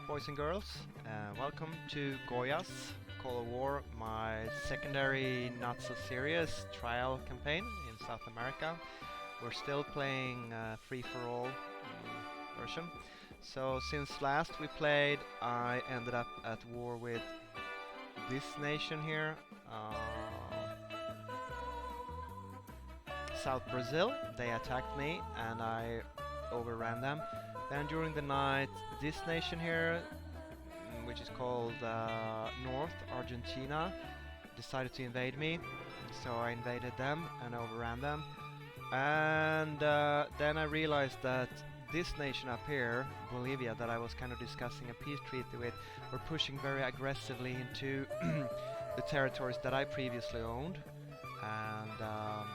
boys and girls. Welcome to Goias, Call of War, my secondary not so serious trial campaign in South America. We're still playing free-for-all version. So since last we played, I ended up at war with this nation here, South Brazil. They attacked me and I overran them. Then during the night, this nation here, which is called North Argentina, decided to invade me. So I invaded them and overran them. And then I realized that this nation up here, Bolivia, that I was kind of discussing a peace treaty with, were pushing very aggressively into the territories that I previously owned, and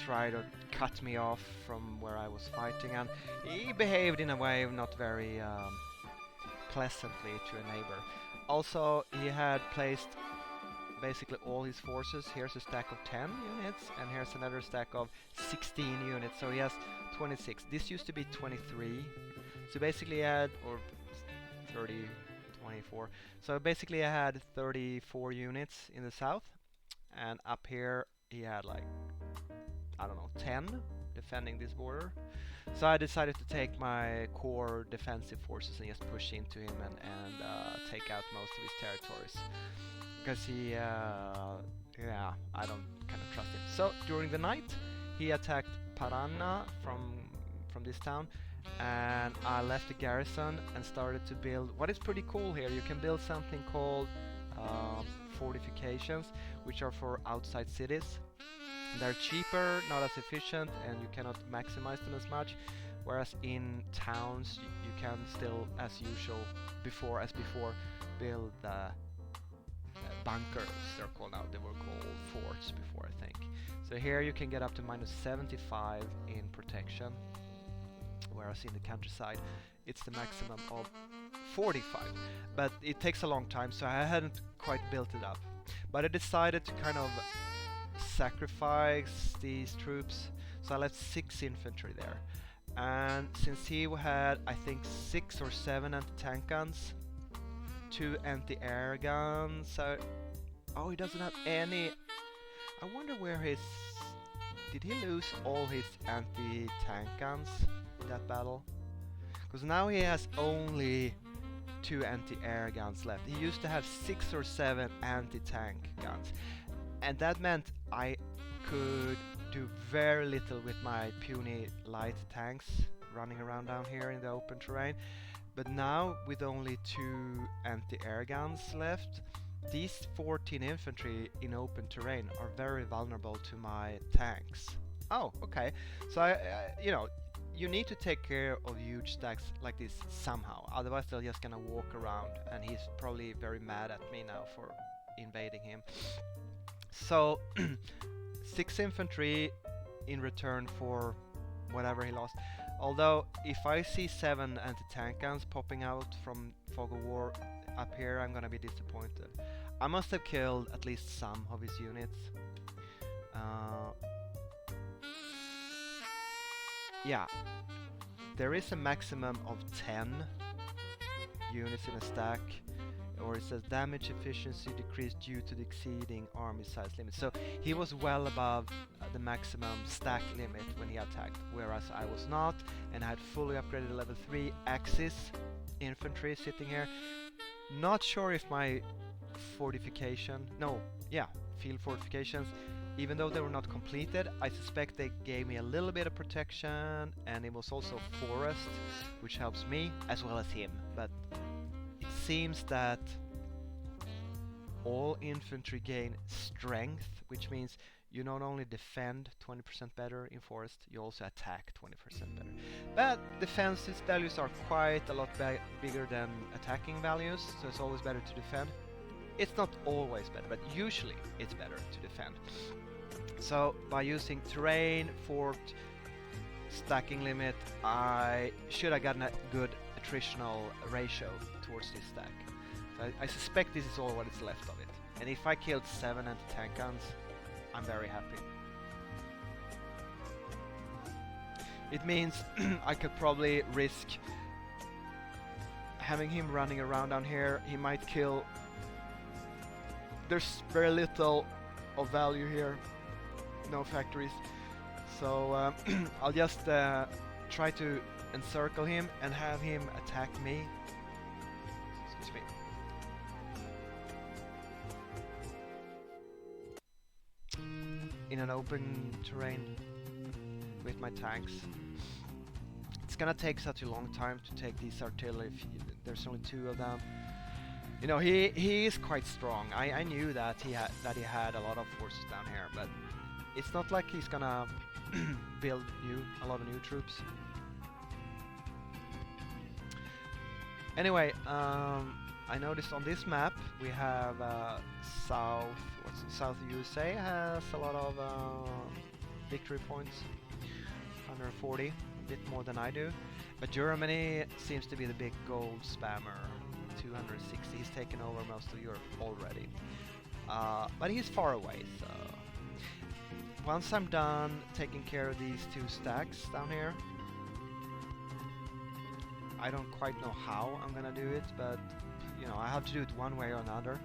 tried to cut me off from where I was fighting, and he behaved in a way not very pleasantly to a neighbor. Also, he had placed basically all his forces. Here's a stack of 10 units, and here's another stack of 16 units, so he has 26. This used to be 23, so basically he had, or 30, 24, so basically I had 34 units in the south, and up here he had like, I don't know, 10 defending this border. So I decided to take my core defensive forces and just push into him and take out most of his territories. Because he, yeah, I don't kind of trust him. So during the night, he attacked Parana from this town, and I left the garrison and started to build. What is pretty cool here, you can build something called fortifications, which are for outside cities. They're cheaper, not as efficient, and you cannot maximize them as much. Whereas in towns, you can still, as usual, before, build bunkers. They're called now. They were called forts before, I think. So here you can get up to minus 75 in protection, whereas in the countryside, it's the maximum of 45. But it takes a long time, so I hadn't quite built it up. But I decided to kind of sacrifice these troops, so I left 6 infantry there. And since he had, I think, 6 or 7 anti-tank guns, 2 anti-air guns, oh, he doesn't have any. I wonder where did he lose all his anti-tank guns in that battle? Because now he has only 2 anti-air guns left. He used to have 6 or 7 anti-tank guns, and that meant I could do very little with my puny light tanks running around down here in the open terrain. But now, with only 2 anti-air guns left, these 14 infantry in open terrain are very vulnerable to my tanks. Oh, okay. So you need to take care of huge stacks like this somehow, otherwise they're just gonna walk around, and he's probably very mad at me now for invading him. So 6 infantry in return for whatever he lost. Although if I see 7 anti-tank guns popping out from Fog of War up here, I'm gonna be disappointed. I must have killed at least some of his units. Yeah, there is a maximum of 10 units in a stack, or it says damage efficiency decreased due to the exceeding army size limit. So he was well above the maximum stack limit when he attacked, whereas I was not, and I had fully upgraded level 3 Axis infantry sitting here. Not sure if my field fortifications, even though they were not completed, I suspect they gave me a little bit of protection, and it was also forest, which helps me as well as him. But it seems that all infantry gain strength, which means you not only defend 20% better in forest, you also attack 20% better. But defense values are quite a lot bigger than attacking values, so it's always better to defend. It's not always better, but usually it's better to defend. So by using terrain, fort, stacking limit, I should have gotten a good attritional ratio towards this stack. So I suspect this is all what is left of it. And if I killed 7 anti-tank guns, I'm very happy. It means I could probably risk having him running around down here, he might kill. There's very little of value here, no factories. So I'll just try to encircle him and have him attack me. Excuse me. In an open terrain with my tanks. It's gonna take such a long time to take these artillery if there's only 2 of them. You know, he is quite strong. I knew that he had a lot of forces down here, but it's not like he's gonna build a lot of new troops. Anyway, I noticed on this map we have South USA has a lot of victory points, 140, a bit more than I do. But Germany seems to be the big gold spammer, 260. He's taken over most of Europe already. But he's far away, so once I'm done taking care of these 2 stacks down here, I don't quite know how I'm gonna do it, but you know, I have to do it one way or another.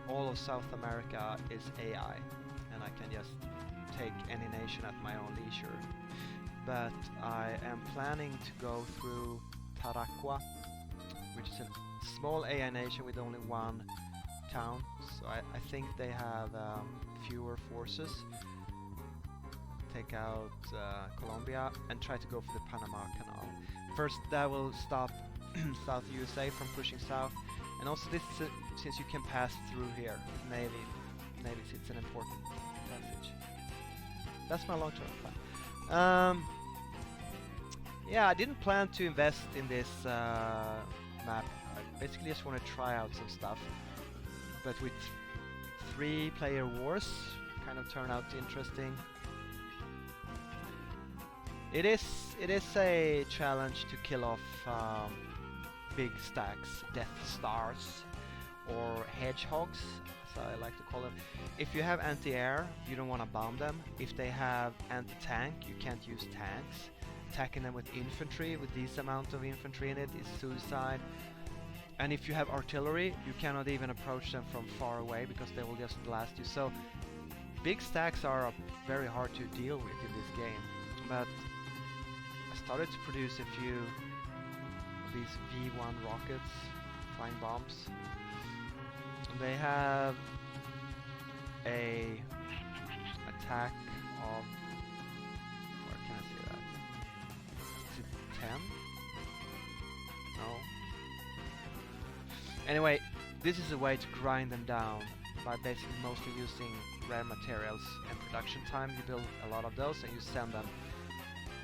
All of South America is AI, and I can just take any nation at my own leisure. But I am planning to go through Taraqua, which is a small AI nation with only 1 town, so I think they have fewer forces. Take out Colombia and try to go for the Panama Canal. First, that will stop South USA from pushing south, and also this since you can pass through here with navies, it's an important passage. That's my long-term plan. Yeah, I didn't plan to invest in this map. I basically just want to try out some stuff, but with 3-player wars, kind of turn out interesting. It is a challenge to kill off big stacks, Death Stars, or Hedgehogs, as I like to call them. If you have anti-air, you don't want to bomb them. If they have anti-tank, you can't use tanks. Attacking them with infantry, with this amount of infantry in it, is suicide. And if you have artillery, you cannot even approach them from far away because they will just blast you. So big stacks are very hard to deal with in this game. But I started to produce a few of these V1 rockets, flying bombs. And they have a attack of, where can I see that? Is it 10? No. Anyway, this is a way to grind them down by basically mostly using rare materials and production time. You build a lot of those and you send them.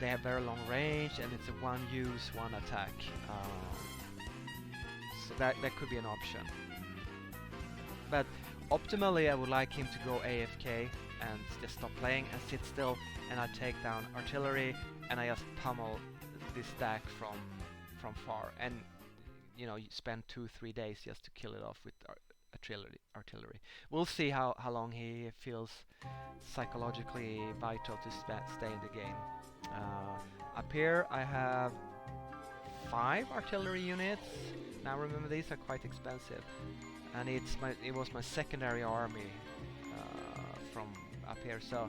They have very long range and it's a one use, one attack. So that could be an option. But optimally I would like him to go AFK and just stop playing and sit still, and I take down artillery and I just pummel this stack from far, and you know, you spend 2-3 days just to kill it off with artillery. We'll see how long he feels psychologically vital to stay in the game. Up here I have 5 artillery units. Now remember, these are quite expensive, and it was my secondary army from up here, so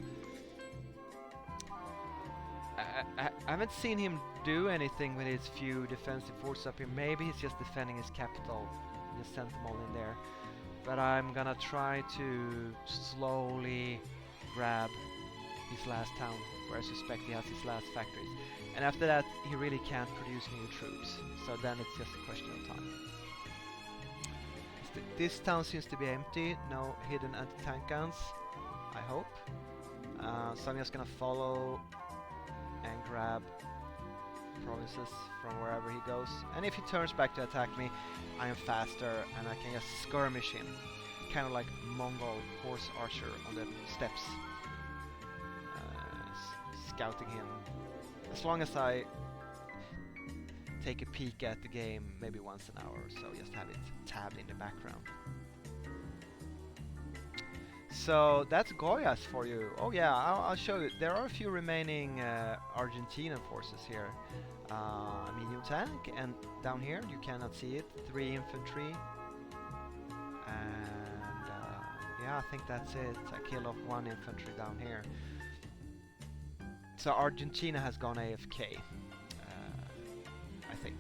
I haven't seen him do anything with his few defensive forces up here. Maybe he's just defending his capital, just sent them all in there. But I'm gonna try to slowly grab his last town, where I suspect he has his last factories. And after that, he really can't produce new troops, so then it's just a question of time. This town seems to be empty, no hidden anti-tank guns, I hope. So I'm just gonna follow and grab provinces from wherever he goes. And if he turns back to attack me, I am faster and I can just skirmish him. Kind of like Mongol horse archer on the steppes. Scouting him. As long as I take a peek at the game maybe once an hour or so, just have it tabbed in the background. So that's Goias for you. Oh yeah, I'll show you. There are a few remaining Argentinian forces here. A medium tank, and down here you cannot see it. 3 infantry, and yeah, I think that's it. I kill off 1 infantry down here. So Argentina has gone AFK, I think.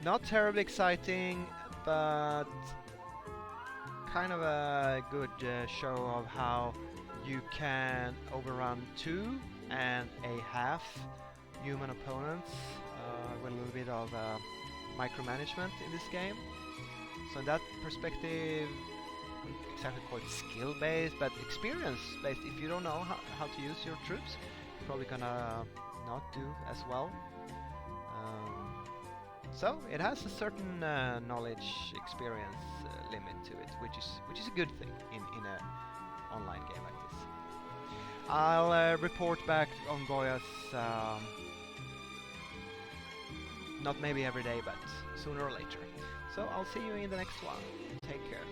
Not terribly exciting, but kind of a good show of how you can overrun 2 and a half human opponents with a little bit of micromanagement in this game. So in that perspective, I wouldn't exactly call it skill-based, but experience-based. If you don't know how to use your troops, you're probably gonna not do as well. So it has a certain knowledge experience limit to it, which is a good thing in an online game like this. I'll report back on Goias, not maybe every day, but sooner or later. So I'll see you in the next one. Take care.